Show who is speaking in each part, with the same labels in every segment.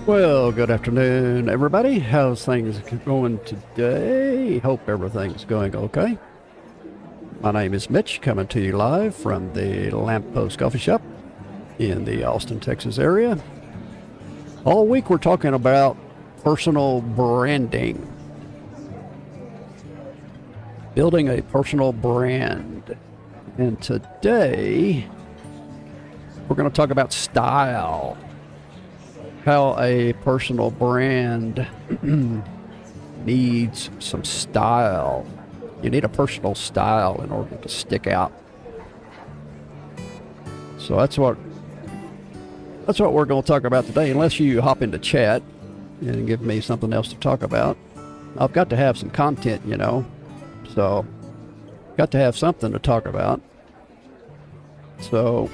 Speaker 1: Well, good afternoon, everybody. How's things going today? Hope everything's going okay. My name is Mitch, coming to you live from the Lamppost Coffee Shop in the Austin, Texas area. All week we're talking about personal branding, building a personal brand. And today we're going to talk about style. How a personal brand needs some style. You need a personal style in order to stick out. So that's what we're going to talk about today. Unless you hop into chat and give me something else to talk about, I've got to have some content, So, got to have something to talk about. So,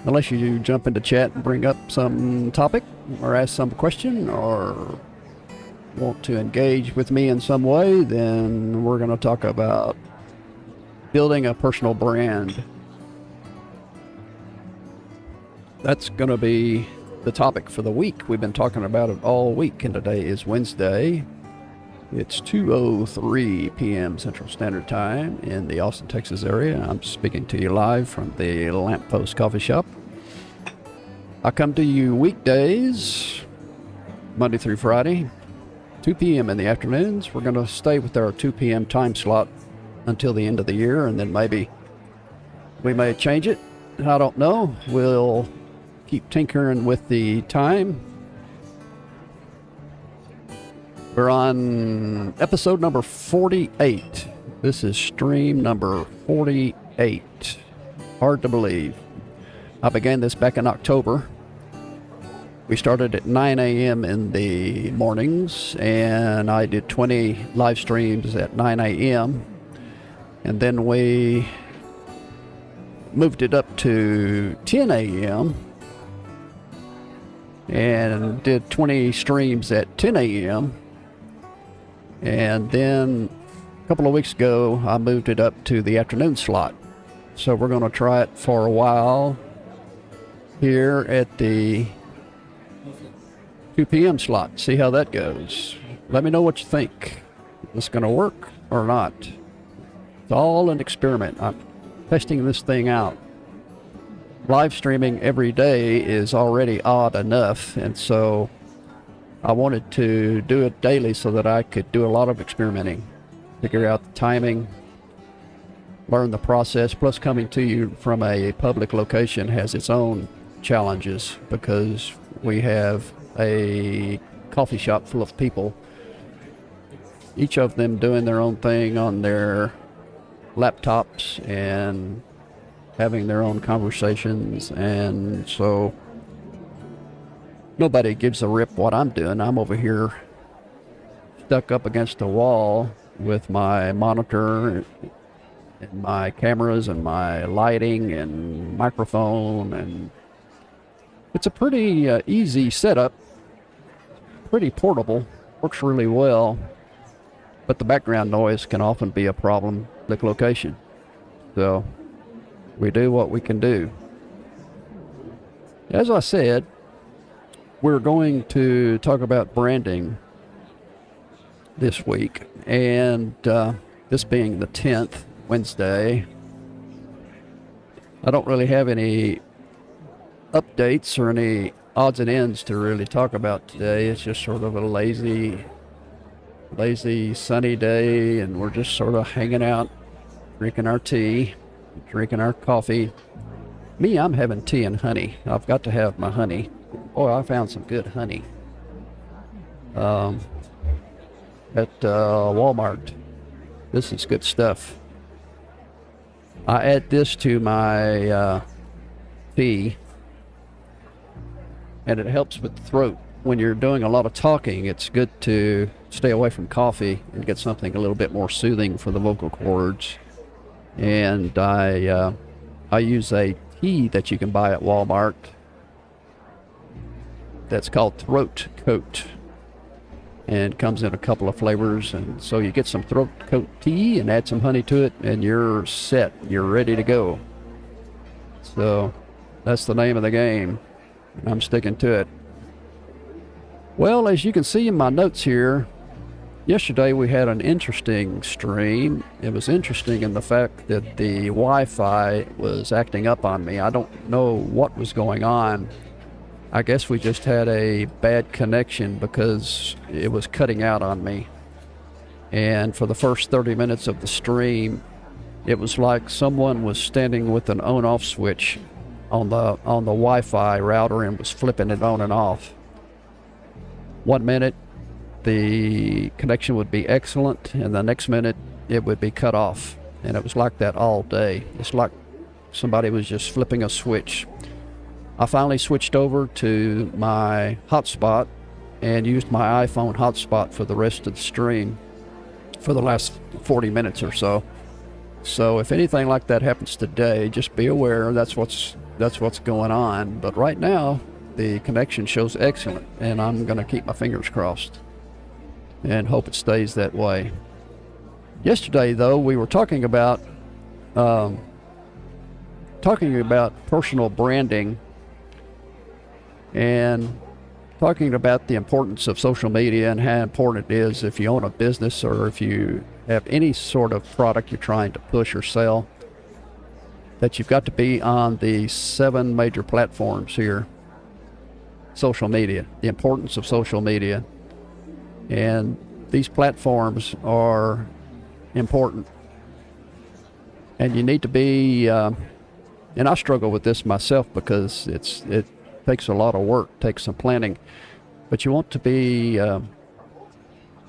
Speaker 1: unless you jump into chat and bring up some topic or ask some question or want to engage with me in some way, then we're going to talk about building a personal brand. That's going to be the topic for the week. We've been talking about it all week, and today is Wednesday. It's 2:03 p.m. Central Standard Time in the Austin, Texas area. I'm speaking to you live from the Lamppost Coffee Shop. I come to you weekdays, Monday through Friday, 2 p.m. in the afternoons. We're going to stay with our 2 p.m. time slot until the end of the year, and then maybe we may change it. I don't know. We'll keep tinkering with the time. We're on episode number 48. This is stream number 48. Hard to believe. I began this back in October. We started at 9 a.m. in the mornings, and I did 20 live streams at 9 a.m. And then we moved it up to 10 a.m. and did 20 streams at 10 a.m. And then a couple of weeks ago, I moved it up to the afternoon slot. So we're going to try it for a while here at the 2 p.m. slot. See how that goes. Let me know what you think. Is this going to work or not? It's all an experiment. I'm testing this thing out. Live streaming every day is already odd enough, and so I wanted to do it daily so that I could do a lot of experimenting, figure out the timing, learn the process. Plus, coming to you from a public location has its own challenges because we have a coffee shop full of people, each of them doing their own thing on their laptops and having their own conversations, and so nobody gives a rip what I'm doing. I'm over here stuck up against the wall with my monitor and my cameras and my lighting and microphone, and it's a pretty easy setup, pretty portable, works really well, but the background noise can often be a problem at the location. So we do what we can do. As I said, we're going to talk about branding this week, and this being the 10th, Wednesday, I don't really have any updates or any odds and ends to really talk about today. It's just sort of a lazy sunny day, and we're just sort of hanging out, drinking our tea, drinking our coffee. Me, I'm having tea and honey. I've got to have my honey. Boy, I found some good honey at Walmart. This is good stuff. I add this to my tea, and it helps with the throat. When you're doing a lot of talking, it's good to stay away from coffee and get something a little bit more soothing for the vocal cords. And I use a tea that you can buy at Walmart that's called Throat Coat, and comes in a couple of flavors. And so you get some Throat Coat tea and add some honey to it, and you're set. You're ready to go. So that's the name of the game. I'm sticking to it. Well, as you can see in my notes here, yesterday we had an interesting stream. It was interesting in the fact that the Wi-Fi was acting up on me. I don't know what was going on. I guess we just had a bad connection because it was cutting out on me. And for the first 30 minutes of the stream, it was like someone was standing with an on-off switch on the Wi-Fi router and was flipping it on and off. 1 minute, the connection would be excellent, and the next minute, it would be cut off. And it was like that all day. It's like somebody was just flipping a switch. I finally switched over to my hotspot and used my iPhone hotspot for the rest of the stream for the last 40 minutes or so. So if anything like that happens today, just be aware that's what's going on. But right now, the connection shows excellent, and I'm going to keep my fingers crossed and hope it stays that way. Yesterday, though, we were talking about personal branding and talking about the importance of social media and how important it is if you own a business or if you have any sort of product you're trying to push or sell, that you've got to be on the 7 major platforms here. Social media, the importance of social media. And these platforms are important. And you need to be, and I struggle with this myself because it takes a lot of work, takes some planning. But you want to be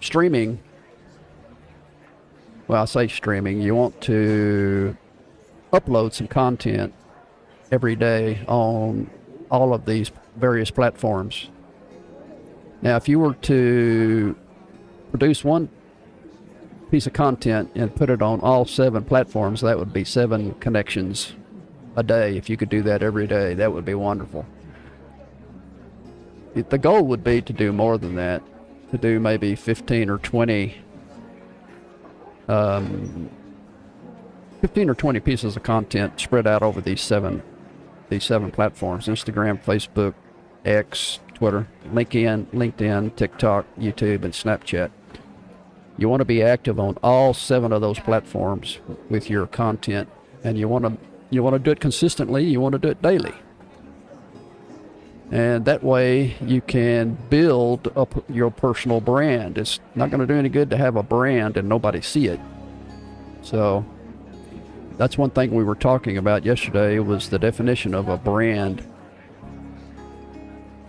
Speaker 1: streaming. Well, I say streaming. You want to upload some content every day on all of these various platforms. Now, if you were to produce one piece of content and put it on all 7 platforms, that would be 7 connections a day. If you could do that every day, that would be wonderful. The goal would be to do more than that, to do maybe 15 or 20 pieces of content spread out over these seven platforms: Instagram, Facebook, X, Twitter, LinkedIn, TikTok, YouTube, and Snapchat. You want to be active on all 7 of those platforms with your content, and you want to do it consistently. You want to do it daily. And that way you can build up your personal brand. It's not going to do any good to have a brand and nobody see it. So that's one thing we were talking about yesterday, was the definition of a brand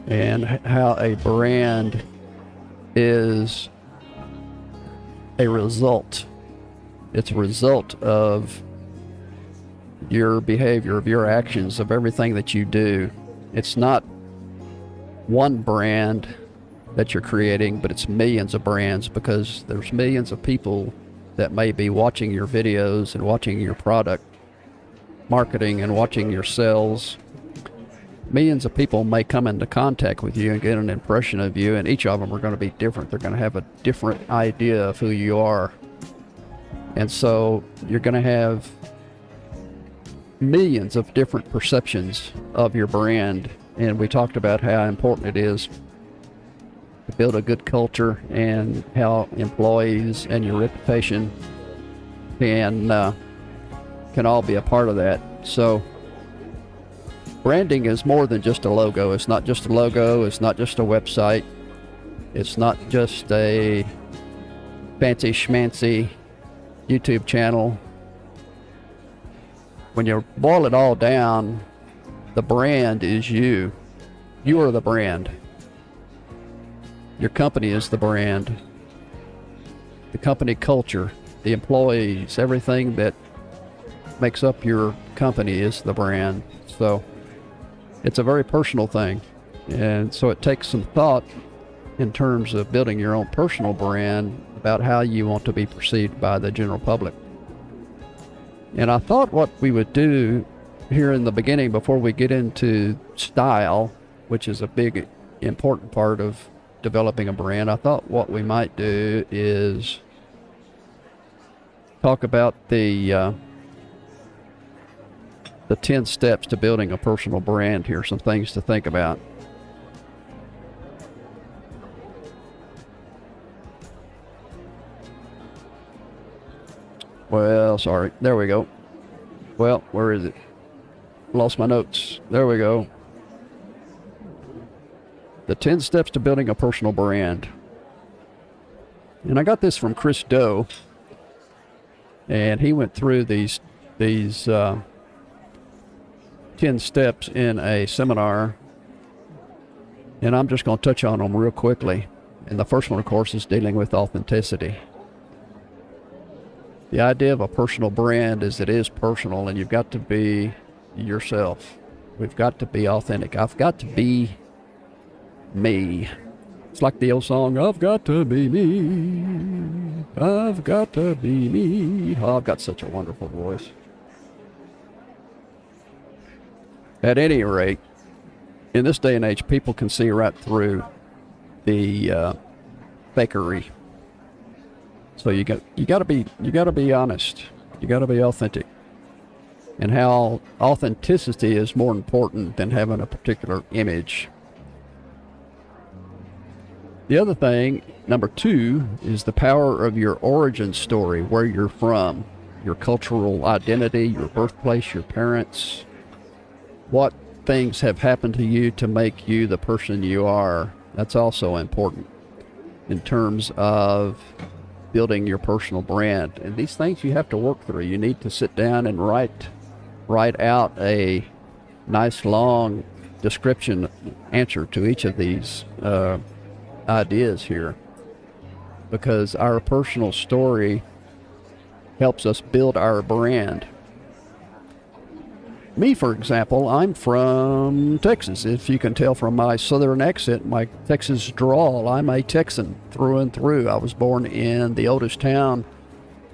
Speaker 1: and how a brand is a result. It's a result of your behavior, of your actions, of everything that you do. It's not one brand that you're creating, but it's millions of brands, because there's millions of people that may be watching your videos and watching your product marketing and watching your sales. Millions of people may come into contact with you and get an impression of you, and each of them are going to be different. They're going to have a different idea of who you are. And so you're going to have millions of different perceptions of your brand. And we talked about how important it is to build a good culture and how employees and your reputation can all be a part of that. So branding is more than just a logo. It's not just a logo. It's not just a website. It's not just a fancy schmancy YouTube channel. When you boil it all down, the brand is you. You are the brand. Your company is the brand. The company culture, the employees, everything that makes up your company is the brand. So it's a very personal thing. And so it takes some thought in terms of building your own personal brand about how you want to be perceived by the general public. And I thought what we would do here in the beginning, before we get into style, which is a big important part of developing a brand, I thought what we might do is talk about the 10 steps to building a personal brand here, some things to think about. Well, sorry. There we go. Well, where is it? Lost my notes. There we go. The 10 steps to building a personal brand. And I got this from Chris Doe. And he went through these 10 steps in a seminar. And I'm just going to touch on them real quickly. And the first one, of course, is dealing with authenticity. The idea of a personal brand is it is personal, and you've got to be yourself. We've got to be authentic. I've got to be me. It's like the old song, I've got to be me. I've got to be me. Oh, I've got such a wonderful voice. At any rate, in this day and age, people can see right through the fakery. So you got to be honest. You got to be authentic. And how authenticity is more important than having a particular image. The other thing, number 2, is the power of your origin story, where you're from, your cultural identity, your birthplace, your parents, what things have happened to you to make you the person you are. That's also important in terms of building your personal brand. And these things you have to work through. You need to sit down and write out a nice long description answer to each of these ideas here, because our personal story helps us build our brand. Me, for example, I'm from Texas. If you can tell from my southern accent, my Texas drawl, I'm a Texan through and through. I was born in the oldest town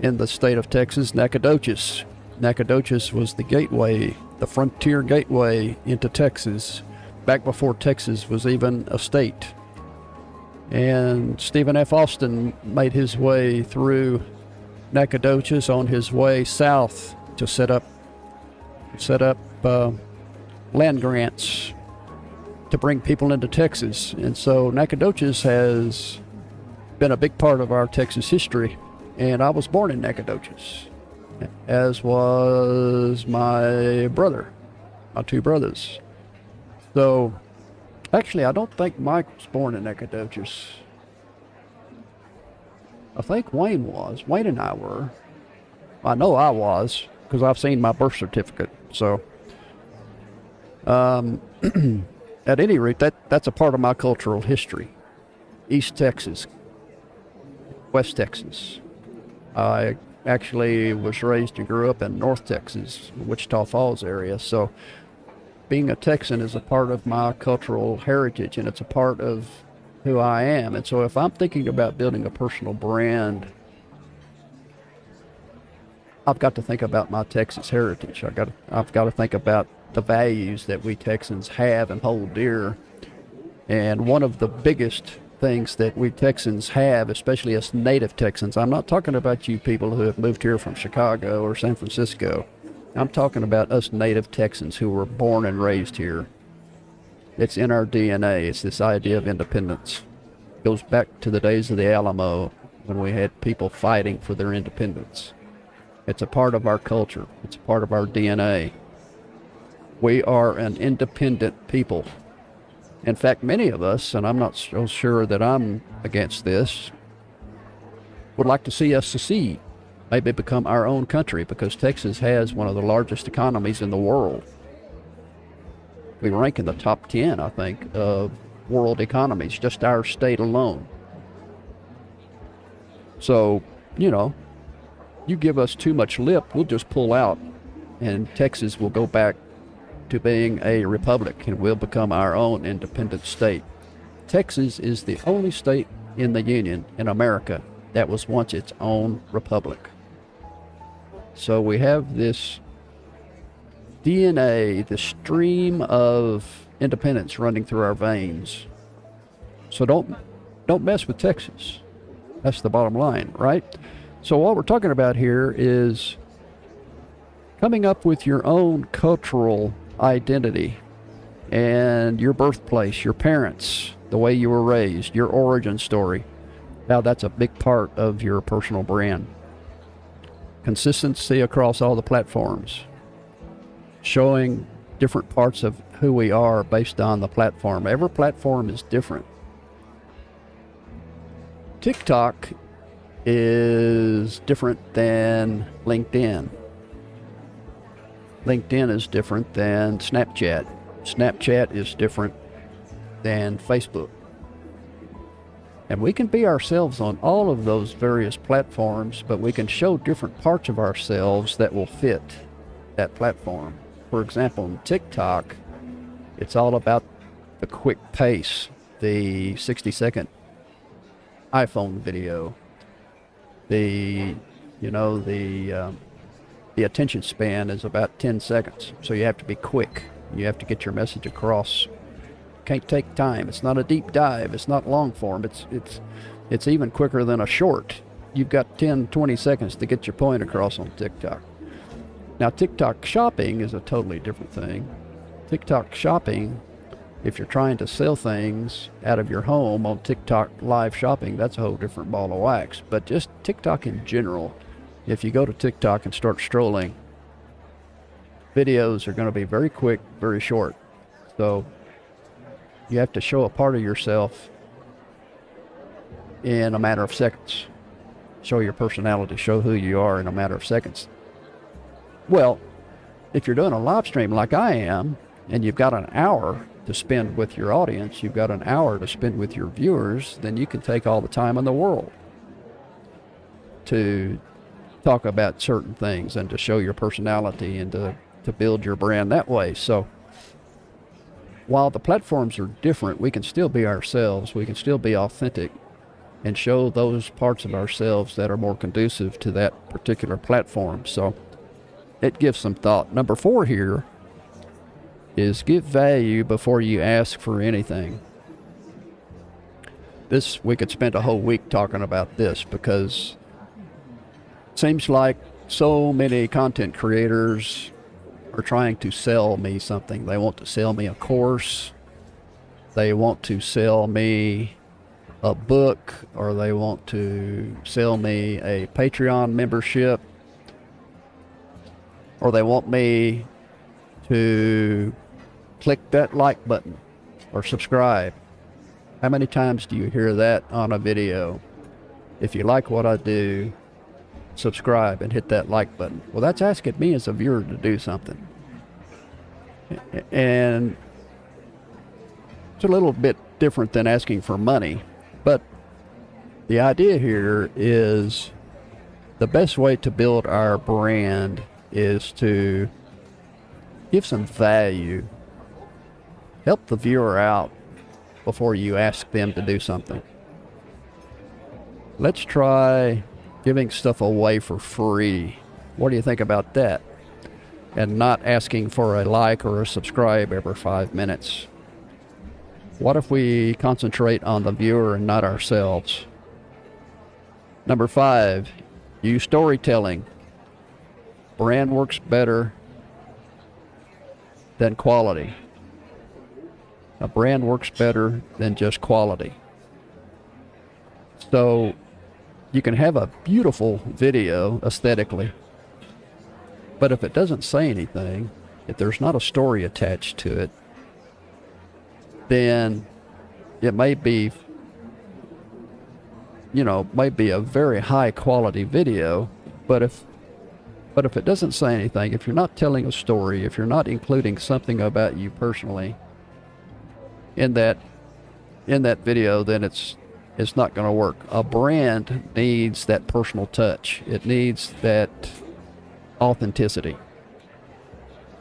Speaker 1: in the state of Texas, Nacogdoches. Nacogdoches was the gateway, the frontier gateway into Texas, back before Texas was even a state. And Stephen F. Austin made his way through Nacogdoches on his way south to set up land grants to bring people into Texas. And so Nacogdoches has been a big part of our Texas history. And I was born in Nacogdoches, as was my brother, my 2 brothers. So actually, I don't think Mike was born in Nacogdoches. I think Wayne was. Wayne and I were. I know I was, because I've seen my birth certificate. So, at any rate, that's a part of my cultural history. East Texas, West Texas. I actually was raised and grew up in North Texas, Wichita Falls area. So, being a Texan is a part of my cultural heritage, and it's a part of who I am. And so if I'm thinking about building a personal brand, I've got to think about my Texas heritage. I've got to think about the values that we Texans have and hold dear. And one of the biggest things that we Texans have, especially us native Texans, I'm not talking about you people who have moved here from Chicago or San Francisco. I'm talking about us native Texans who were born and raised here. It's in our DNA. It's this idea of independence. It goes back to the days of the Alamo when we had people fighting for their independence. It's a part of our culture. It's a part of our DNA. We are an independent people. In fact, many of us, and I'm not so sure that I'm against this, would like to see us secede. Maybe become our own country, because Texas has one of the largest economies in the world. We rank in the top 10, I think, of world economies, just our state alone. So, you give us too much lip, we'll just pull out, and Texas will go back to being a republic, and we'll become our own independent state. Texas is the only state in the Union, in America, that was once its own republic. So we have this DNA, this stream of independence running through our veins. So don't mess with Texas. That's the bottom line, right? So what we're talking about here is coming up with your own cultural identity and your birthplace, your parents, the way you were raised, your origin story. Now that's a big part of your personal brand. consistency across all the platforms, showing different parts of who we are based on the platform. Every platform is different. TikTok is different than LinkedIn. LinkedIn is different than Snapchat. Snapchat is different than Facebook. And we can be ourselves on all of those various platforms, but we can show different parts of ourselves that will fit that platform. For example, in TikTok, it's all about the quick pace, the 60-second iPhone video, the attention span is about 10 seconds. So you have to be quick. You have to get your message across. Can't take time. It's not a deep dive. It's not long form. It's even quicker than a short. You've got 10, 20 seconds to get your point across on TikTok. Now, TikTok shopping is a totally different thing. TikTok shopping, if you're trying to sell things out of your home on TikTok live shopping, that's a whole different ball of wax. But just TikTok in general, if you go to TikTok and start strolling, videos are going to be very quick, very short. So you have to show a part of yourself in a matter of seconds. Show your personality, show who you are in a matter of seconds. Well, if you're doing a live stream like I am, and you've got an hour to spend with your audience, you've got an hour to spend with your viewers, then you can take all the time in the world to talk about certain things and to show your personality and to build your brand that way. So while the platforms are different, we can still be ourselves. We can still be authentic and show those parts of ourselves that are more conducive to that particular platform. So it gives some thought. Number 4 here is give value before you ask for anything. This, we could spend a whole week talking about this, because it seems like so many content creators are trying to sell me something. They want to sell me a course. They want to sell me a book, or they want to sell me a Patreon membership, or they want me to click that like button or subscribe. How many times do you hear that on a video? If you like what I do, subscribe and hit that like button. Well, that's asking me as a viewer to do something. And it's a little bit different than asking for money. But the idea here is the best way to build our brand is to give some value. Help the viewer out before you ask them to do something. Let's try giving stuff away for free. What do you think about that? And not asking for a like or a subscribe every 5 minutes. What if we concentrate on the viewer and not ourselves? Number 5, use storytelling. Brand works better than quality. A brand works better than just quality. So you can have a beautiful video aesthetically, but if it doesn't say anything, if there's not a story attached to it, then it may be, might be a very high quality video, but if it doesn't say anything, if you're not telling a story, if you're not including something about you personally in that video, then it's not going to work. A brand needs that personal touch. It needs that authenticity.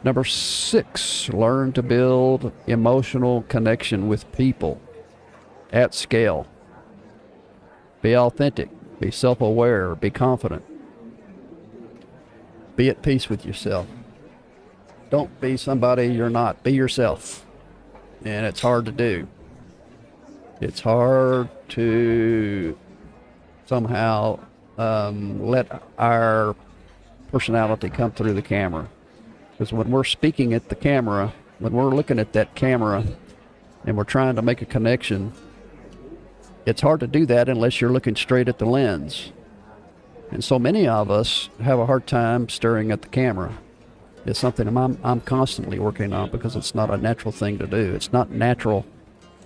Speaker 1: Number 6, learn to build emotional connection with people at scale. Be authentic, be self-aware, be confident. Be at peace with yourself. Don't be somebody you're not. Be yourself. And it's hard to do. It's hard to somehow let our personality come through the camera. Because when we're speaking at the camera, when we're looking at that camera and we're trying to make a connection, it's hard to do that unless you're looking straight at the lens. And so many of us have a hard time staring at the camera. It's something I'm constantly working on because it's not a natural thing to do. It's not natural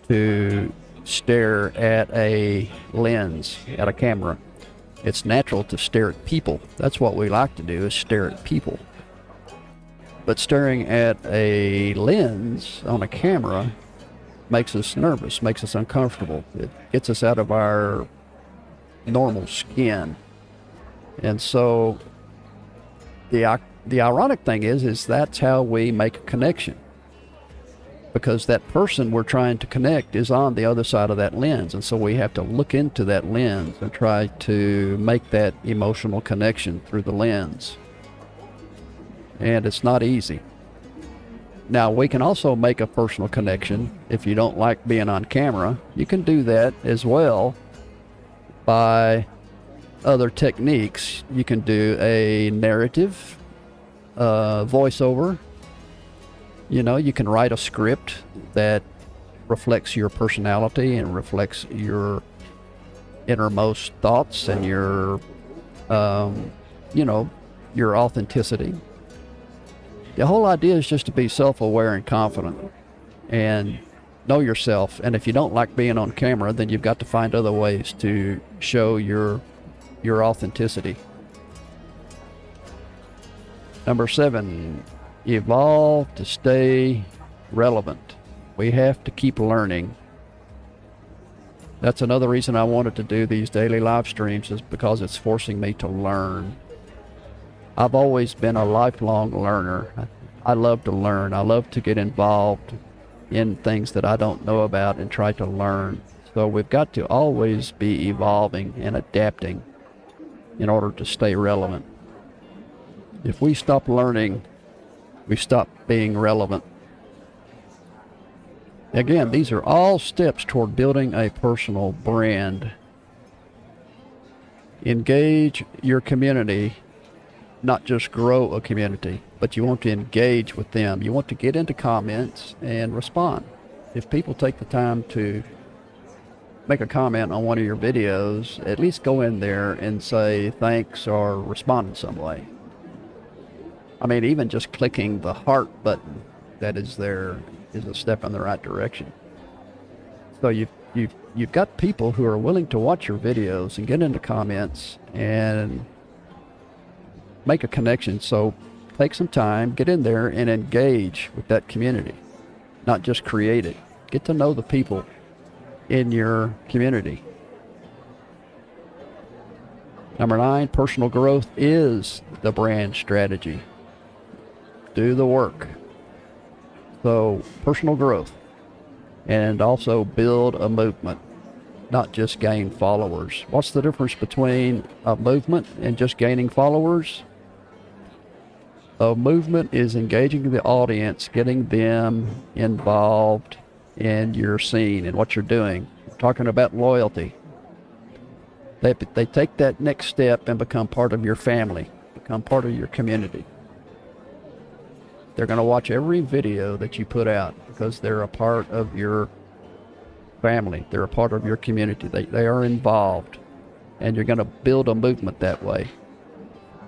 Speaker 1: to stare at a lens, at a camera. It's natural to stare at people. That's what we like to do, is stare at people. But staring at a lens on a camera makes us nervous, makes us uncomfortable. It gets us out of our normal skin. And so the ironic thing is that's how we make a connection. Because that person we're trying to connect is on the other side of that lens. And so we have to look into that lens and try to make that emotional connection through the lens. And it's not easy. Now, we can also make a personal connection. If you don't like being on camera, you can do that as well by other techniques. You can do a narrative, voiceover. You know, you can write a script that reflects your personality and reflects your innermost thoughts and your authenticity. The whole idea is just to be self-aware and confident and know yourself. And if you don't like being on camera, then you've got to find other ways to show your authenticity. Number 7, evolve to stay relevant. We have to keep learning. That's another reason I wanted to do these daily live streams, is because it's forcing me to learn. I've always been a lifelong learner. I love to learn. I love to get involved in things that I don't know about and try to learn. So we've got to always be evolving and adapting in order to stay relevant. If we stop learning, we stop being relevant. Again, these are all steps toward building a personal brand. Engage your community, not just grow a community, but you want to engage with them. You want to get into comments and respond. If people take the time to make a comment on one of your videos, at least go in there and say thanks or respond in some way. I mean, even just clicking the heart button that is there is a step in the right direction. So you've got people who are willing to watch your videos and get into comments and make a connection. So take some time, get in there and engage with that community, not just create it. Get to know the people in your community. Number 9, personal growth is the brand strategy. Do the work. So personal growth, and also build a movement, not just gain followers. What's the difference between a movement and just gaining followers? A movement is engaging the audience, getting them involved in your scene and what you're doing. We're talking about loyalty. They take that next step and become part of your family, become part of your community. They're going to watch every video that you put out because they're a part of your family. They're a part of your community. They are involved. And you're going to build a movement that way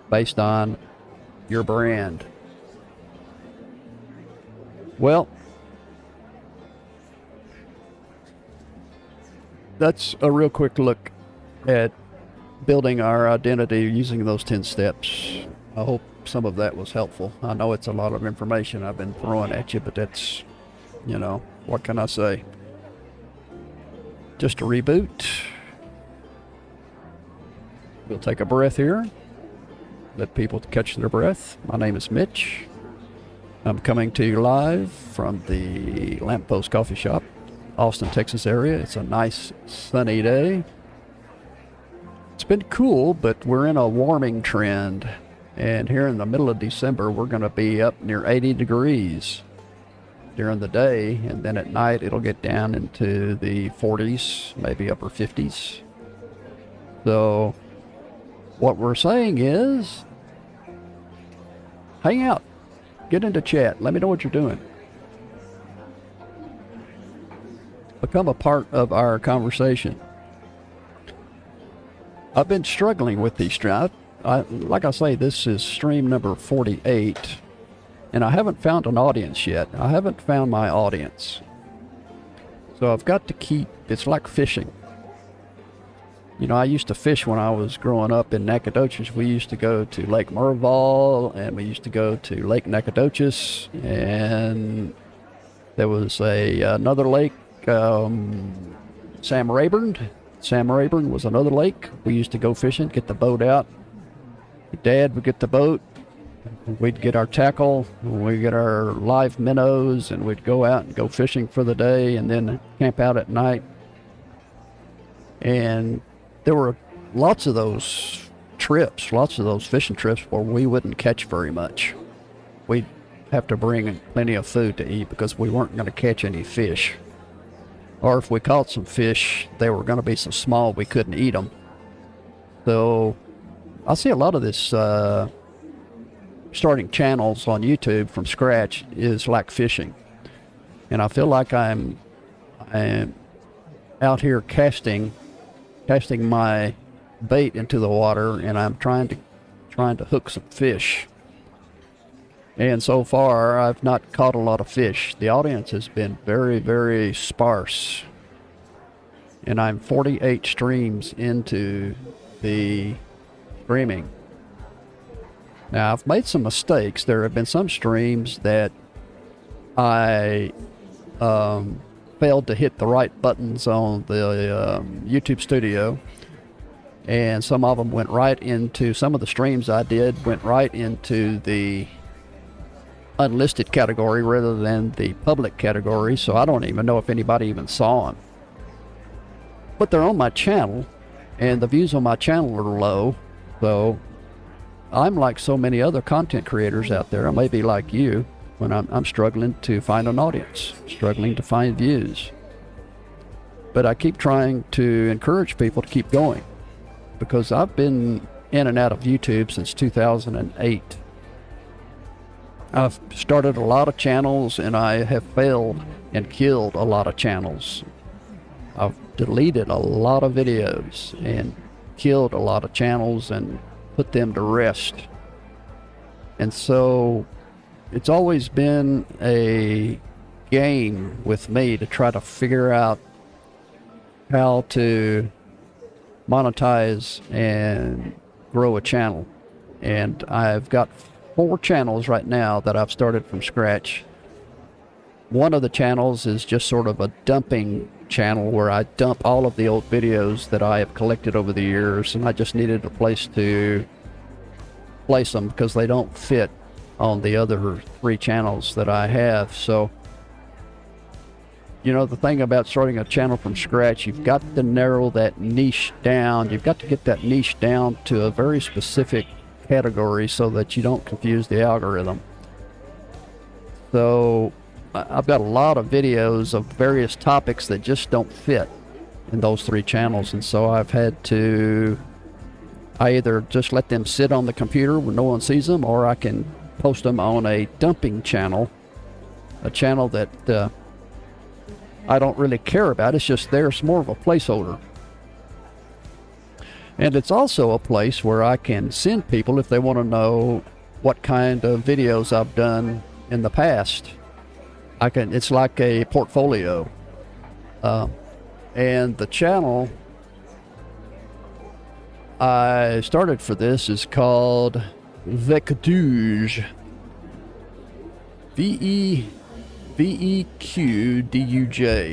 Speaker 1: based on your brand. Well, that's a real quick look at building our identity using those 10 steps. I hope some of that was helpful. I know it's a lot of information I've been throwing at you, but that's, what can I say? Just a reboot. We'll take a breath here. Let people catch their breath. My name is Mitch. I'm coming to you live from the Lamppost Coffee Shop, Austin, Texas area. It's a nice sunny day. It's been cool, but we're in a warming trend. And here in the middle of December, we're going to be up near 80 degrees during the day. And then at night, it'll get down into the 40s, maybe upper 50s. So what we're saying is, hang out, get into chat. Let me know what you're doing. Become a part of our conversation. I've been struggling with these streams. Like I say, this is stream number 48, and I haven't found an audience yet. I haven't found my audience. So I've got to keep, it's like fishing. You know, I used to fish when I was growing up in Nacogdoches. We used to go to Lake Merval, and we used to go to Lake Nacogdoches, and there was another lake, Sam Rayburn. Sam Rayburn was another lake. We used to go fishing, get the boat out. Dad would get the boat. We'd get our tackle, we'd get our live minnows, and we'd go out and go fishing for the day and then camp out at night. And there were lots of those trips, lots of those fishing trips where we wouldn't catch very much. We'd have to bring plenty of food to eat because we weren't going to catch any fish. Or if we caught some fish, they were going to be so small we couldn't eat them. So I see a lot of this starting channels on YouTube from scratch is like fishing. And I feel like I'm out here casting my bait into the water, and I'm trying to hook some fish. And so far, I've not caught a lot of fish. The audience has been very, very sparse. And I'm 48 streams into the streaming. Now, I've made some mistakes. There have been some streams that I failed to hit the right buttons on the YouTube Studio. And some of them went right into, some of the streams I did went right into the unlisted category rather than the public category, so I don't even know if anybody even saw them. But they're on my channel, and the views on my channel are low, so I'm like so many other content creators out there. I may be like you when I'm struggling to find an audience, struggling to find views. But I keep trying to encourage people to keep going, because I've been in and out of YouTube since 2008. I've started a lot of channels, and I have failed and killed a lot of channels. I've deleted a lot of videos and killed a lot of channels and put them to rest. And so it's always been a game with me to try to figure out how to monetize and grow a channel. And I've got 4 channels right now that I've started from scratch. One of the channels is just sort of a dumping channel where I dump all of the old videos that I have collected over the years, and I just needed a place to place them because they don't fit on the other 3 channels that I have. So, you know, the thing about starting a channel from scratch, you've got to narrow that niche down. You've got to get that niche down to a very specific category so that you don't confuse the algorithm. So I've got a lot of videos of various topics that just don't fit in those 3 channels, and so I've had to either just let them sit on the computer where no one sees them, or I can post them on a dumping channel, a channel that I don't really care about. It's just there. It's more of a placeholder. And it's also a place where I can send people if they want to know what kind of videos I've done in the past. It's like a portfolio. And the channel I started for this is called Veqduj. Veqduj.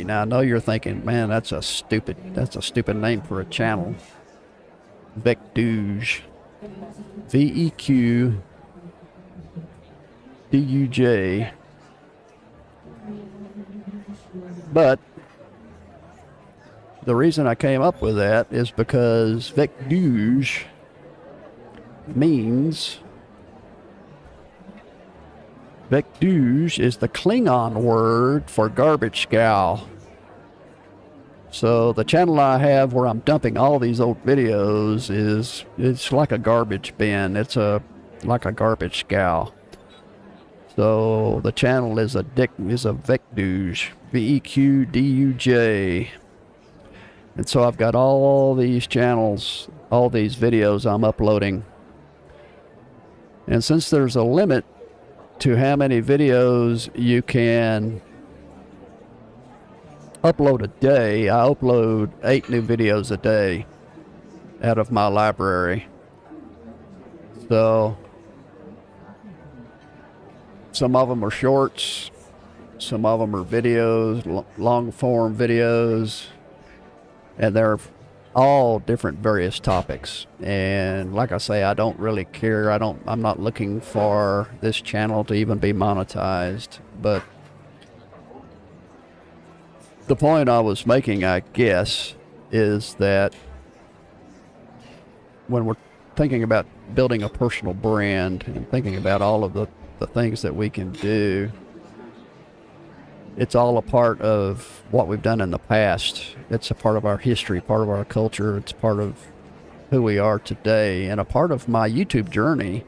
Speaker 1: Now I know you're thinking, man, that's a stupid name for a channel. Veqduj. Veqduj. But the reason I came up with that is because Veqduj means, Veqduj is the Klingon word for garbage scow. So the channel I have where I'm dumping all these old videos it's like a garbage bin. It's like a garbage scow. So the channel is a Veqduj, Veqduj. And so I've got all these channels, all these videos I'm uploading. And since there's a limit to how many videos you can upload a day, I upload 8 new videos a day out of my library. So some of them are shorts, some of them are videos, long form videos, and they're all different various topics. And like I say, I don't really care. I'm not looking for this channel to even be monetized, but the point I was making, I guess, is that when we're thinking about building a personal brand and thinking about all of the things that we can do, it's all a part of what we've done in the past. It's a part of our history, part of our culture. It's part of who we are today. And a part of my YouTube journey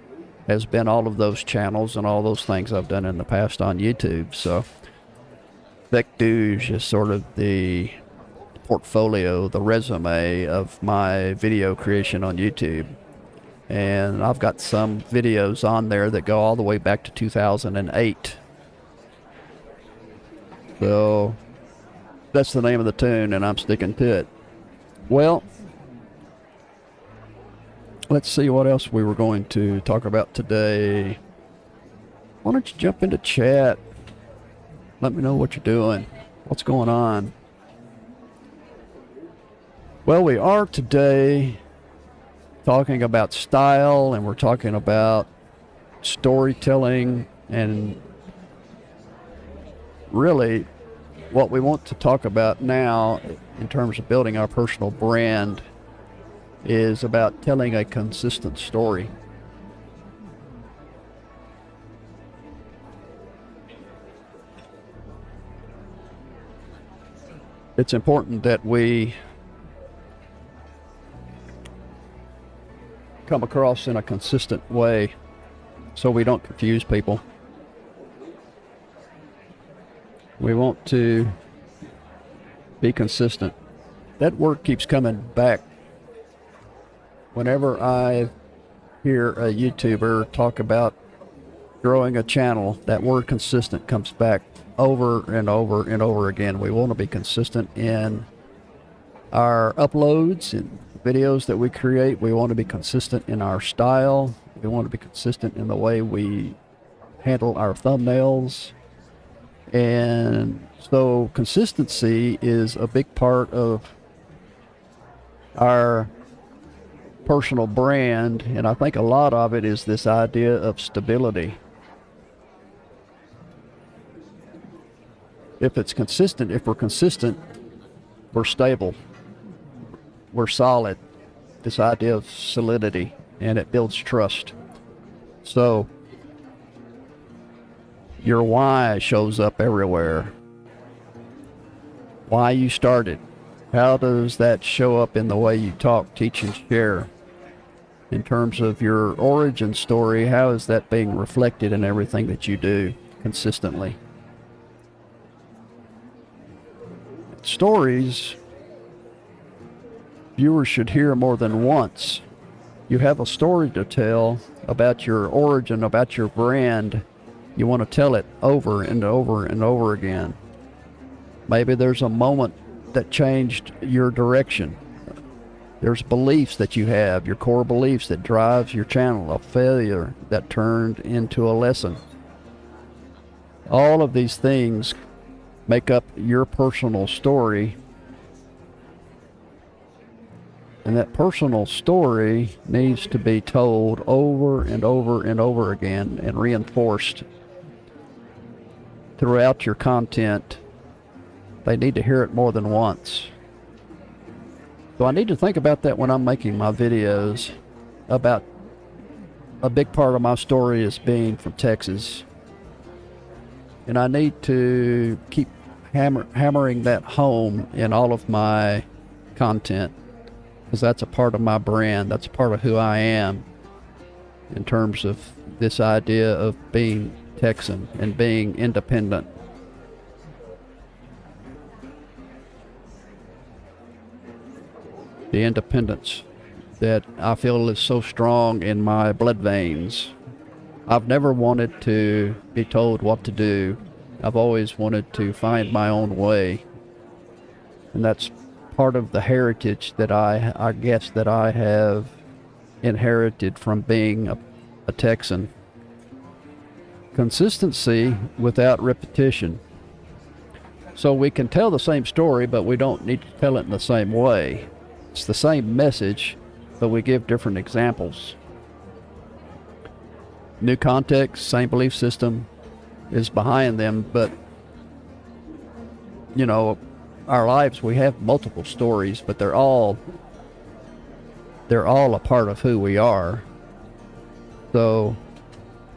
Speaker 1: has been all of those channels and all those things I've done in the past on YouTube. So Vecduge is sort of the portfolio, the resume of my video creation on YouTube. And I've got some videos on there that go all the way back to 2008. So that's the name of the tune, and I'm sticking to it. Well, let's see what else we were going to talk about today. Why don't you jump into chat? Let me know what you're doing. What's going on? Well, we are today talking about style, and we're talking about storytelling, and really what we want to talk about now in terms of building our personal brand is about telling a consistent story. It's important that we come across in a consistent way so we don't confuse people. We want to be consistent. That word keeps coming back. Whenever I hear a YouTuber talk about growing a channel, that word consistent comes back over and over and over again. We want to be consistent in our uploads and videos that we create. We want to be consistent in our style. We want to be consistent in the way we handle our thumbnails. And so consistency is a big part of our personal brand, and I think a lot of it is this idea of stability. If we're consistent, we're stable, we're solid. This idea of solidity, and it builds trust. So your why shows up everywhere. Why you started. How does that show up in the way you talk, teach, and share? In terms of your origin story, how is that being reflected in everything that you do consistently? Stories, viewers should hear more than once. You have a story to tell about your origin, about your brand. You want to tell it over and over and over again. Maybe there's a moment that changed your direction. There's beliefs that you have, your core beliefs that drives your channel, a failure that turned into a lesson. All of these things make up your personal story. And that personal story needs to be told over and over and over again and reinforced throughout your content. They need to hear it more than once. So I need to think about that when I'm making my videos. About a big part of my story is being from Texas. And I need to keep hammering that home in all of my content, because that's a part of my brand. That's a part of who I am in terms of this idea of being Texan and being independent. the independence that I feel is so strong in my blood veins. I've never wanted to be told what to do. I've always wanted to find my own way. And that's part of the heritage that I guess that I have inherited from being a Texan. Consistency without repetition. So we can tell the same story, but we don't need to tell it in the same way. It's the same message, but we give different examples. New context, same belief system is behind them, but you know, our lives, we have multiple stories, but they're all a part of who we are. So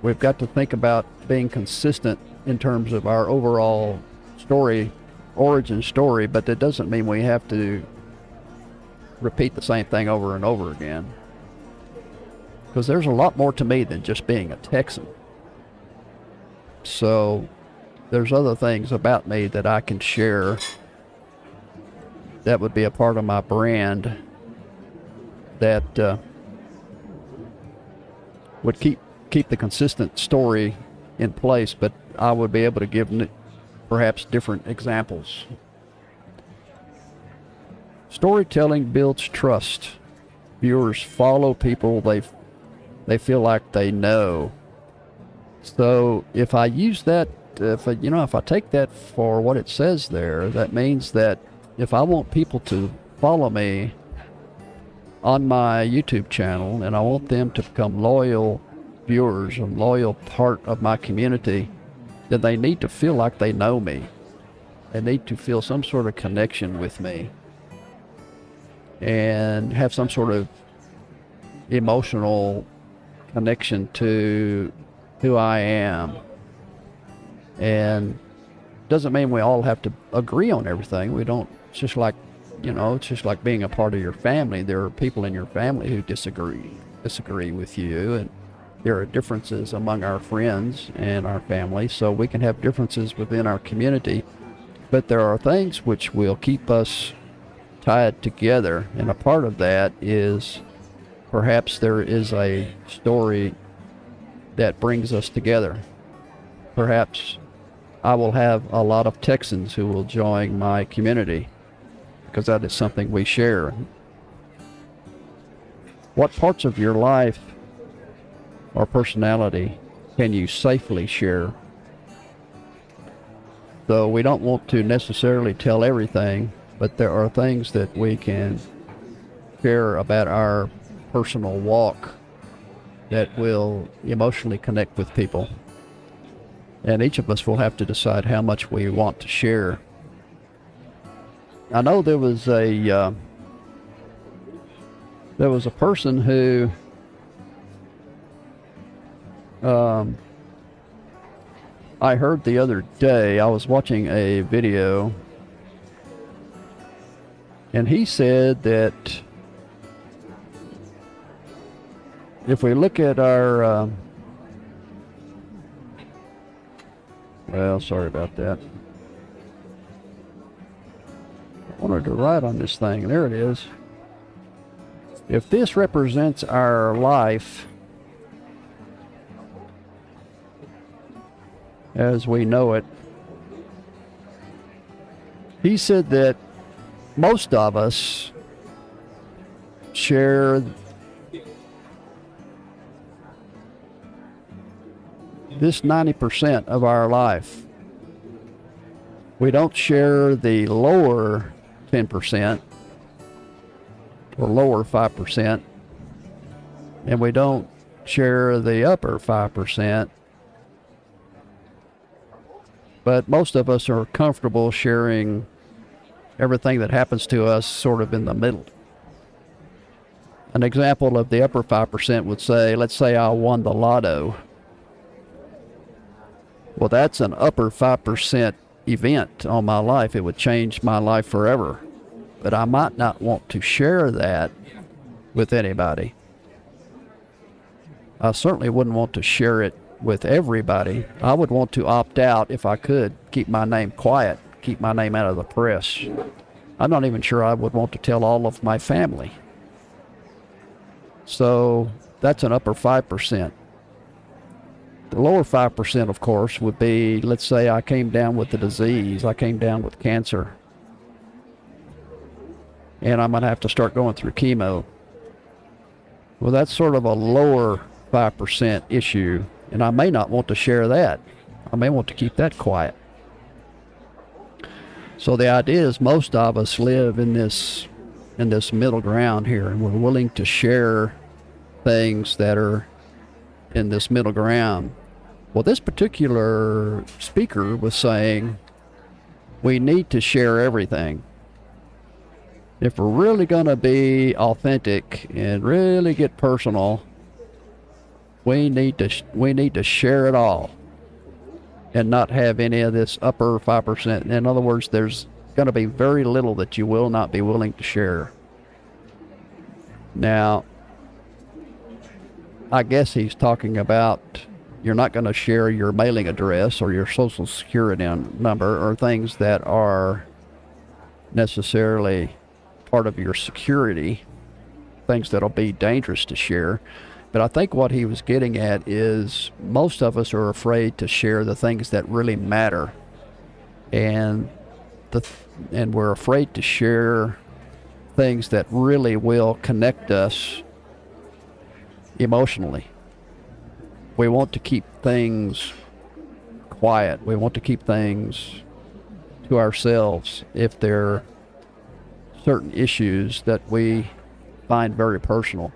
Speaker 1: we've got to think about being consistent in terms of our overall story, origin story, but that doesn't mean we have to repeat the same thing over and over again. Because there's a lot more to me than just being a Texan. So there's other things about me that I can share that would be a part of my brand that would keep the consistent story in place, but I would be able to give perhaps different examples. Storytelling builds trust. Viewers follow people they feel like they know. So if I use that, if I take that for what it says there, that means that if I want people to follow me on my YouTube channel and I want them to become loyal viewers, a loyal part of my community, then they need to feel like they know me. They need to feel some sort of connection with me and have some sort of emotional connection to who I am. And doesn't mean we all have to agree on everything. We don't. It's just like, it's just like being a part of your family. There are people in your family who disagree with you, and there are differences among our friends and our family, so we can have differences within our community, but there are things which will keep us tied together, and a part of that is perhaps there is a story that brings us together. Perhaps I will have a lot of Texans who will join my community because that is something we share. What parts of your life or personality can you safely share? So we don't want to necessarily tell everything, but there are things that we can share about our personal walk that will emotionally connect with people. And each of us will have to decide how much we want to share. I know there was a person who I heard the other day. I was watching a video, and he said that if we look at our well, sorry about that. I wanted to write on this thing. There it is. If this represents our life as we know it, he said that most of us share this 90% of our life. We don't share the lower 10% or lower 5%, and we don't share the upper 5%, but most of us are comfortable sharing everything that happens to us sort of in the middle. An example of the upper 5% would say, let's say I won the lotto. Well, that's an upper 5% event on my life. It would change my life forever. But I might not want to share that with anybody. I certainly wouldn't want to share it with everybody. I would want to opt out if I could, keep my name quiet, keep my name out of the press. I'm not even sure I would want to tell all of my family. So that's an upper 5%. The lower 5%, of course, would be, let's say I came down with the disease, I came down with cancer, and I'm going to have to start going through chemo. Well, that's sort of a lower 5% issue, and I may not want to share that. I may want to keep that quiet. So the idea is most of us live in this middle ground here, and we're willing to share things that are in this middle ground. Well, this particular speaker was saying we need to share everything. If we're really going to be authentic and really get personal, we need to share it all and not have any of this upper 5%. In other words, there's going to be very little that you will not be willing to share. Now, I guess he's talking about you're not going to share your mailing address or your social security number or things that are necessarily part of your security, things that'll be dangerous to share. But I think what he was getting at is most of us are afraid to share the things that really matter. And we're afraid to share things that really will connect us emotionally. We want to keep things quiet. We want to keep things to ourselves if they're certain issues that we find very personal.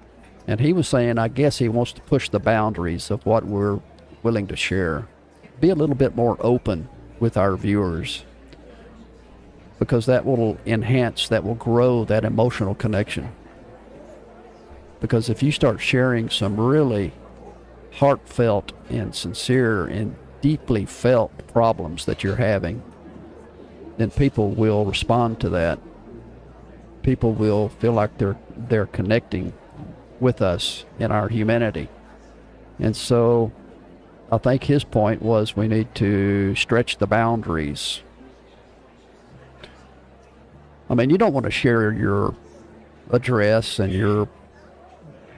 Speaker 1: And he was saying, I guess he wants to push the boundaries of what we're willing to share. Be a little bit more open with our viewers, because that will that will grow that emotional connection. Because if you start sharing some really heartfelt and sincere and deeply felt problems that you're having, then people will respond to that. People will feel like they're connecting with us in our humanity. And so I think his point was we need to stretch the boundaries. I mean, you don't want to share your address and your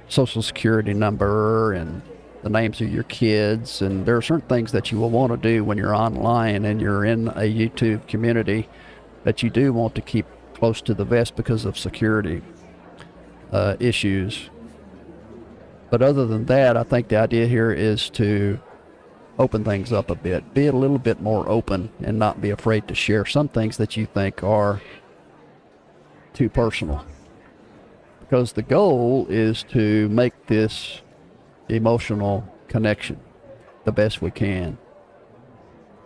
Speaker 1: social security number and the names of your kids, and there are certain things that you will want to do when you're online and you're in a YouTube community that you do want to keep close to the vest because of security issues. But other than that, I think the idea here is to open things up a bit. Be a little bit more open and not be afraid to share some things that you think are too personal. Because the goal is to make this emotional connection the best we can.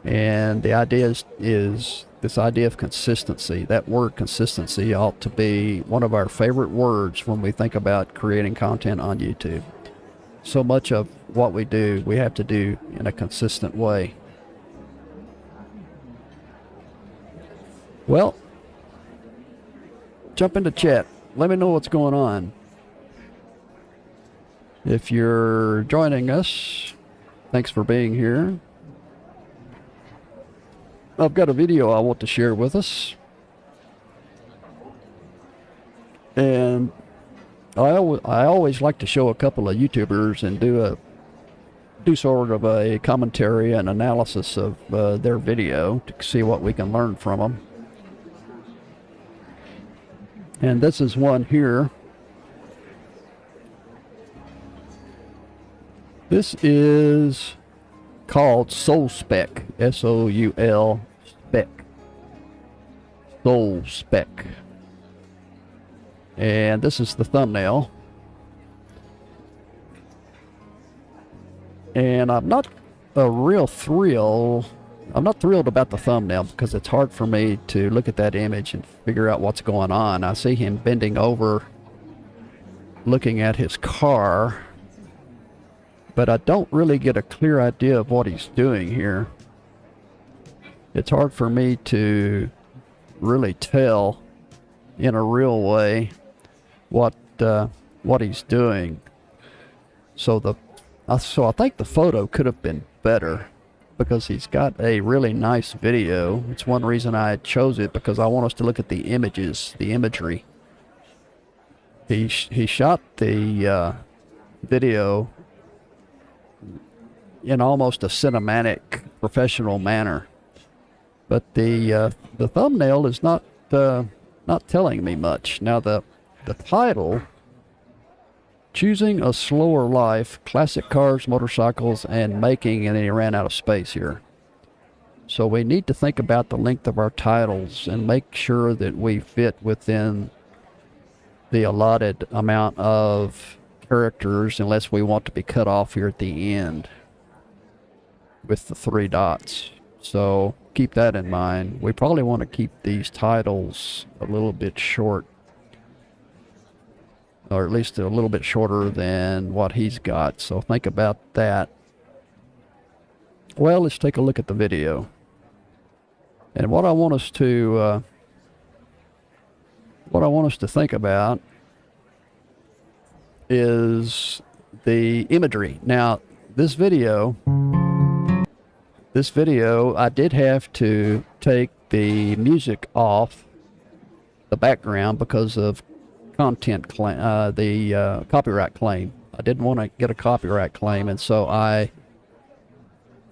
Speaker 1: And the idea is this idea of consistency. That word consistency ought to be one of our favorite words when we think about creating content on YouTube. So much of what we do, we have to do in a consistent way. Well, jump into chat. Let me know what's going on. If you're joining us, thanks for being here. I've got a video I want to share with us. And I always like to show a couple of YouTubers and do sort of a commentary and analysis of their video to see what we can learn from them. And this is one here. This is called Soul Spec, S-O-U-L Spec, Soul Spec. And this is the thumbnail. And I'm not thrilled about the thumbnail because it's hard for me to look at that image and figure out what's going on. I see him bending over, looking at his car, but I don't really get a clear idea of what he's doing here. It's hard for me to really tell in a real way what he's doing. So I think the photo could have been better. because he's got a really nice video. It's one reason I chose it, because I want us to look at the images, the imagery. He shot the video in almost a cinematic, professional manner, but the thumbnail is not telling me much. Now the title, "Choosing a Slower Life: Classic Cars, Motorcycles, and Making," and then he ran out of space here. So we need to think about the length of our titles and make sure that we fit within the allotted amount of characters, unless we want to be cut off here at the end with the 3 dots. So keep that in mind. We probably want to keep these titles a little bit short, or at least a little bit shorter than what he's got. So think about that. Well, let's take a look at the video. And what I want us to think about is the imagery. Now, this video, I did have to take the music off the background because of content claim, the copyright claim. I didn't want to get a copyright claim, and so I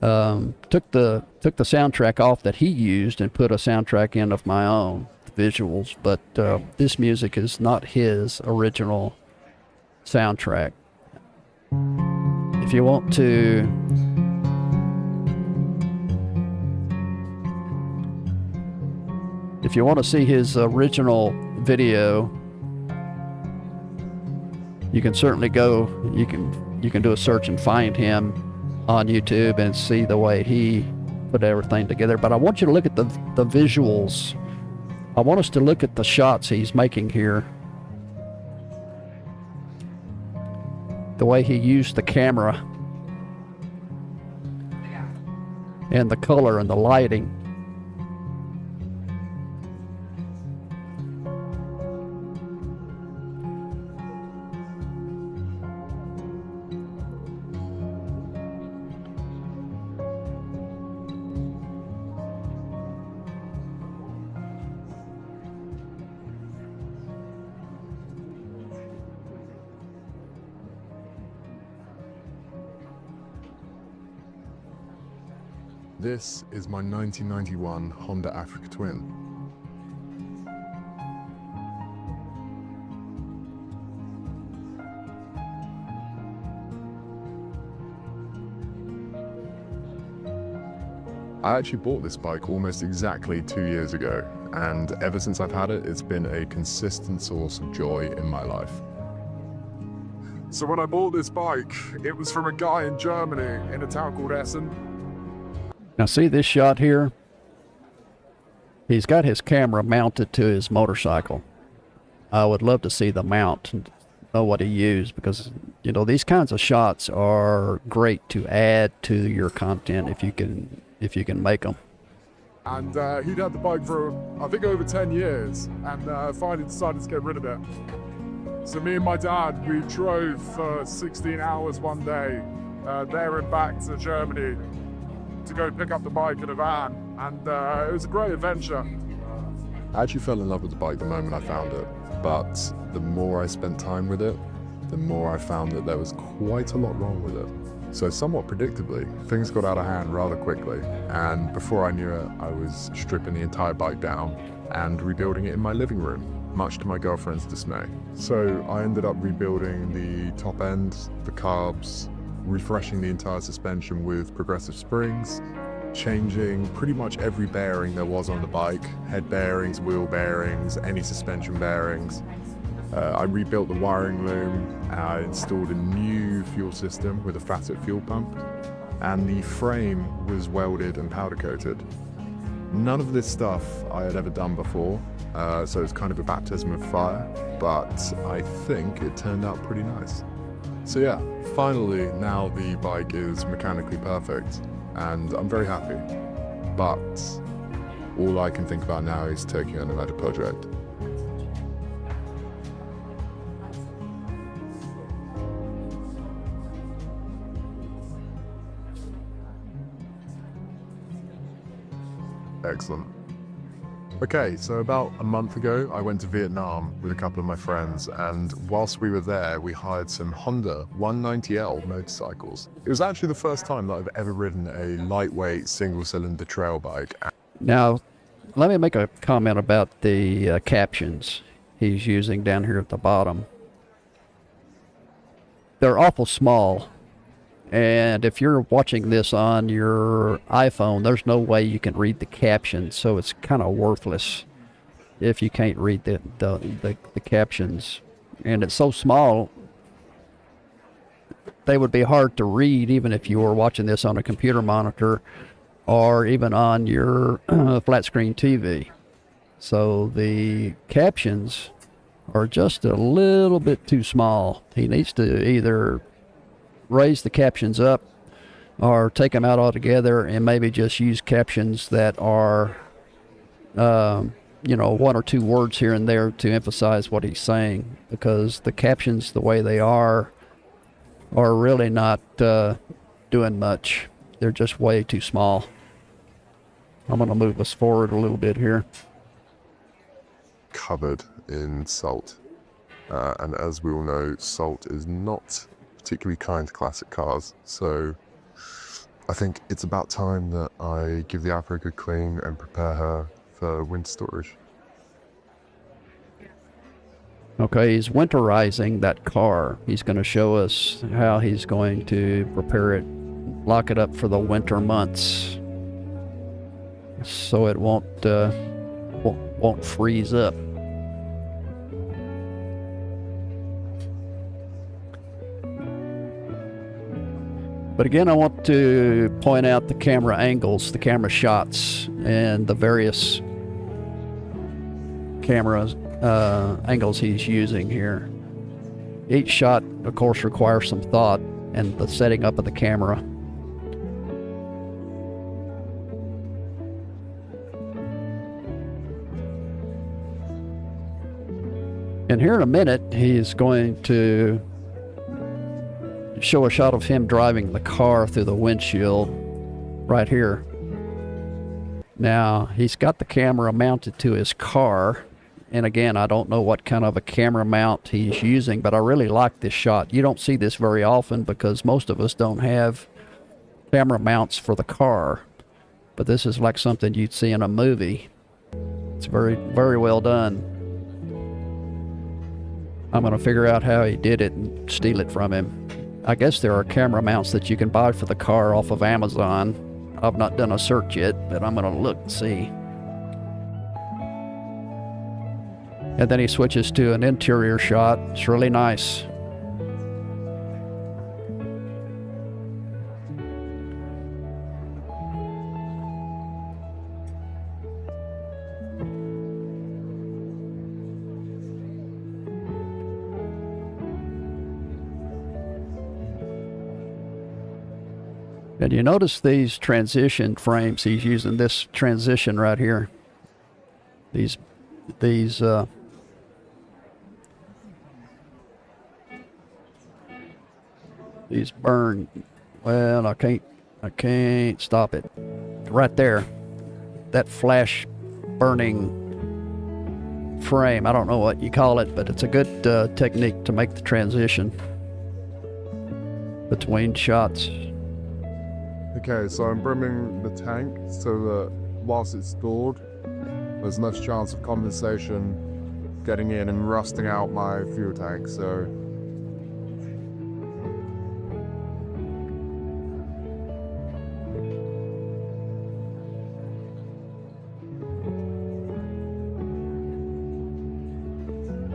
Speaker 1: took the soundtrack off that he used and put a soundtrack in of my own visuals. But this music is not his original soundtrack. If you want to see his original video, you can certainly go, you can do a search and find him on YouTube and see the way he put everything together. But I want you to look at the visuals. I want us to look at the shots he's making here. The way he used the camera and the color and the lighting.
Speaker 2: This is my 1991 Honda Africa Twin. I actually bought this bike almost exactly 2 years ago, and ever since I've had it, it's been a consistent source of joy in my life. So when I bought this bike, it was from a guy in Germany in a town called Essen.
Speaker 1: Now see this shot here? He's got his camera mounted to his motorcycle. I would love to see the mount and know what he used, because you know these kinds of shots are great to add to your content if you can make them.
Speaker 2: And he'd had the bike for I think over 10 years, and finally decided to get rid of it. So me and my dad, we drove for 16 hours one day there and back to Germany to go pick up the bike in a van, and it was a great adventure. I actually fell in love with the bike the moment I found it, but the more I spent time with it, the more I found that there was quite a lot wrong with it. So somewhat predictably, things got out of hand rather quickly, and before I knew it, I was stripping the entire bike down and rebuilding it in my living room, much to my girlfriend's dismay. So I ended up rebuilding the top end, the carbs, refreshing the entire suspension with progressive springs, changing pretty much every bearing there was on the bike, head bearings, wheel bearings, any suspension bearings. I rebuilt the wiring loom, I installed a new fuel system with a facet fuel pump, and the frame was welded and powder coated. None of this stuff I had ever done before, so it's kind of a baptism of fire, but I think it turned out pretty nice. So yeah, finally now the bike is mechanically perfect and I'm very happy, but all I can think about now is taking on another project. Excellent. Okay, so about a month ago, I went to Vietnam with a couple of my friends, and whilst we were there, we hired some Honda 190L motorcycles. It was actually the first time that I've ever ridden a lightweight single-cylinder trail bike.
Speaker 1: Now, let me make a comment about the captions he's using down here at the bottom. They're awful small, and if you're watching this on your iPhone, there's no way you can read the captions, so it's kind of worthless if you can't read the captions. And it's so small, they would be hard to read even if you were watching this on a computer monitor or even on your flat screen TV. So the captions are just a little bit too small. He needs to either raise the captions up or take them out altogether and maybe just use captions that are, one or two words here and there to emphasize what he's saying, because the captions, the way they are really not doing much. They're just way too small. I'm going to move us forward a little bit here.
Speaker 2: Covered in salt. And as we all know, salt is not particularly kind to classic cars. So I think it's about time that I give the Afro a good clean and prepare her for winter storage.
Speaker 1: Okay, he's winterizing that car. He's going to show us how he's going to prepare it, lock it up for the winter months, so it won't freeze up. But again, I want to point out the camera angles, the camera shots, and the various cameras angles he's using here. Each shot, of course, requires some thought and the setting up of the camera. And here in a minute, he's going to show a shot of him driving the car through the windshield right here. Now, he's got the camera mounted to his car. And again, I don't know what kind of a camera mount he's using, but I really like this shot. You don't see this very often because most of us don't have camera mounts for the car. But this is like something you'd see in a movie. It's very, very well done. I'm going to figure out how he did it and steal it from him. I guess there are camera mounts that you can buy for the car off of Amazon. I've not done a search yet, but I'm going to look and see. And then he switches to an interior shot. It's really nice. And you notice these transition frames. He's using this transition right here. These burn. Well, I can't stop it. Right there. That flash burning frame. I don't know what you call it, but it's a good technique to make the transition between shots.
Speaker 2: Okay, so I'm brimming the tank so that whilst it's stored, there's less chance of condensation getting in and rusting out my fuel tank. So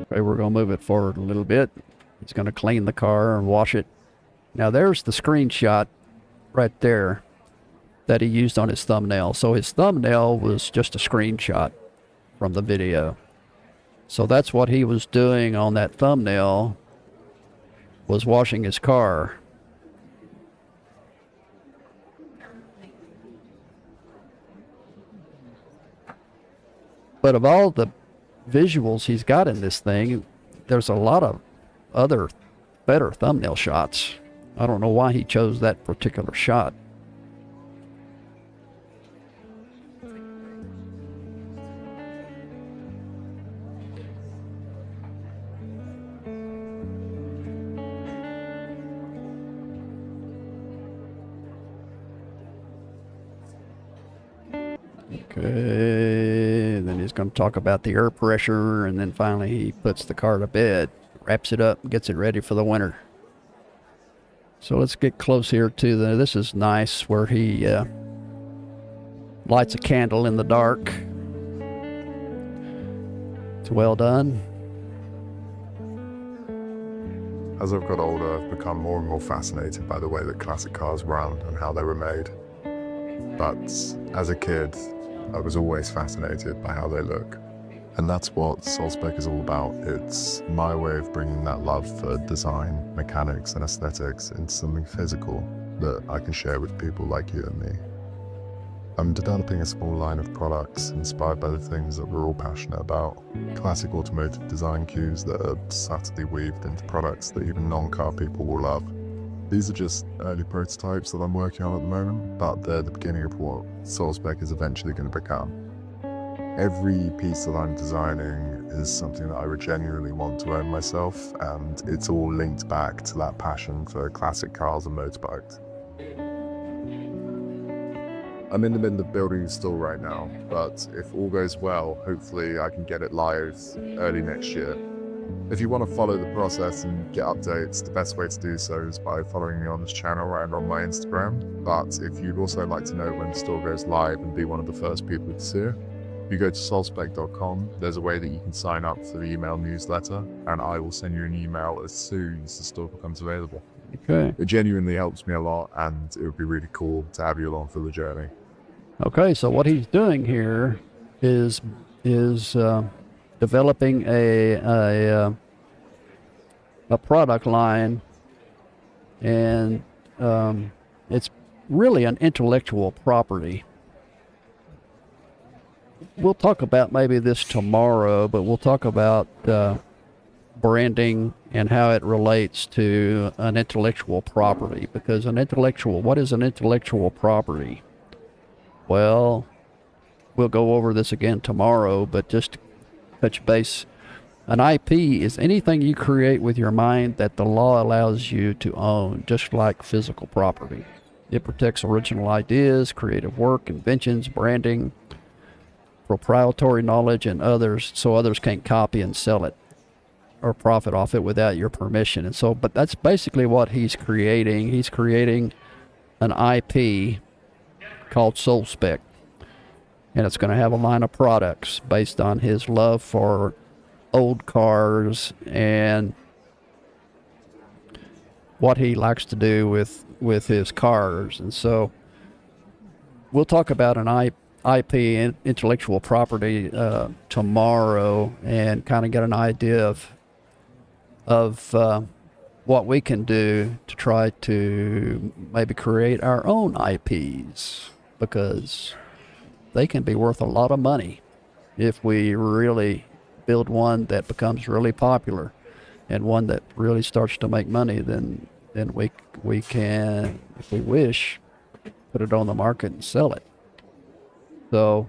Speaker 1: okay, we're going to move it forward a little bit. He's going to clean the car and wash it. Now there's the screenshot right there that he used on his thumbnail. So his thumbnail was just a screenshot from the video. So that's what he was doing on that thumbnail, was washing his car. But of all the visuals he's got in this thing, there's a lot of other better thumbnail shots. I don't know why he chose that particular shot. Okay, then he's going to talk about the air pressure, and then finally he puts the car to bed, wraps it up, gets it ready for the winter. So let's get close here to this is nice, where he lights a candle in the dark. It's well done.
Speaker 3: As I've got older, I've become more and more fascinated by the way that classic cars run and how they were made. But as a kid, I was always fascinated by how they look. And that's what Solspec is all about. It's my way of bringing that love for design, mechanics, and aesthetics into something physical that I can share with people like you and me. I'm developing a small line of products inspired by the things that we're all passionate about. Classic automotive design cues that are subtly weaved into products that even non-car people will love. These are just early prototypes that I'm working on at the moment, but they're the beginning of what Solspec is eventually going to become. Every piece that I'm designing is something that I would genuinely want to own myself, and it's all linked back to that passion for classic cars and motorbikes. I'm in the middle of building the store right now, but if all goes well, hopefully I can get it live early next year. If you want to follow the process and get updates, the best way to do so is by following me on this channel and on my Instagram. But if you'd also like to know when the store goes live and be one of the first people to see it, you go to solspec.com. There's a way that you can sign up for the email newsletter, and I will send you an email as soon as the store becomes available.
Speaker 1: Okay.
Speaker 3: It genuinely helps me a lot, and it would be really cool to have you along for the journey.
Speaker 1: Okay, so what he's doing here is developing a product line, and it's really an intellectual property. We'll talk about maybe this tomorrow, but we'll talk about branding and how it relates to an intellectual property. Because what is an intellectual property? Well, we'll go over this again tomorrow, but just to touch base, an IP is anything you create with your mind that the law allows you to own, just like physical property. It protects original ideas, creative work, inventions, branding, proprietary knowledge, and others, so others can't copy and sell it or profit off it without your permission. And so, but that's basically what he's creating. He's creating an IP called Solspec, and it's going to have a line of products based on his love for old cars and what he likes to do with his cars. And so we'll talk about an IP, intellectual property, tomorrow, and kind of get an idea of what we can do to try to maybe create our own IPs, because they can be worth a lot of money if we really build one that becomes really popular and one that really starts to make money. Then we can, if we wish, put it on the market and sell it. So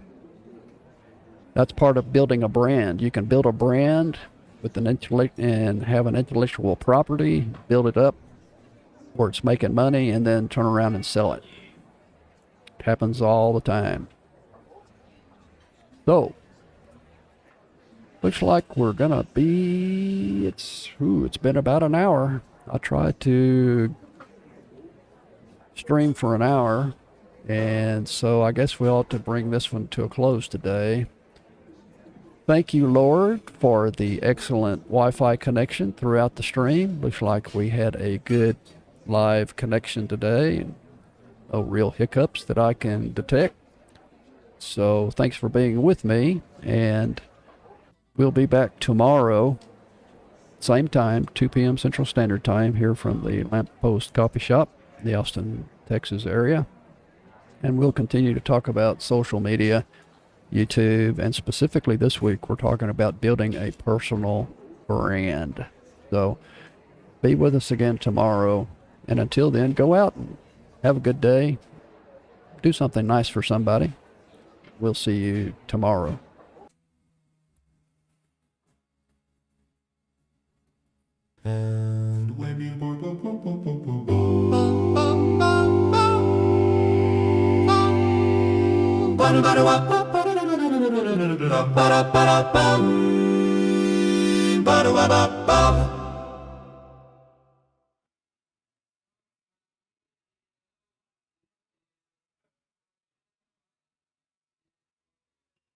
Speaker 1: that's part of building a brand. You can build a brand with an intellect and have an intellectual property, build it up where it's making money, and then turn around and sell it. It happens all the time. So looks like we're gonna be, it's been about an hour. I tried to stream for an hour, and so I guess we ought to bring this one to a close today. Thank you, Lord, for the excellent Wi-Fi connection throughout the stream. Looks like we had a good live connection today, and no real hiccups that I can detect. So thanks for being with me, and we'll be back tomorrow, same time, 2 p.m. Central Standard Time, here from the Lamppost Coffee Shop, the Austin, Texas area. And we'll continue to talk about social media, YouTube, and specifically this week we're talking about building a personal brand. So be with us again tomorrow, and until then, go out and have a good day. Do something nice for somebody. We'll see you tomorrow.
Speaker 4: And when you ba-da-ba-da-wop. Ba-da-ba-da-bum. Ba-da-ba-ba-bum.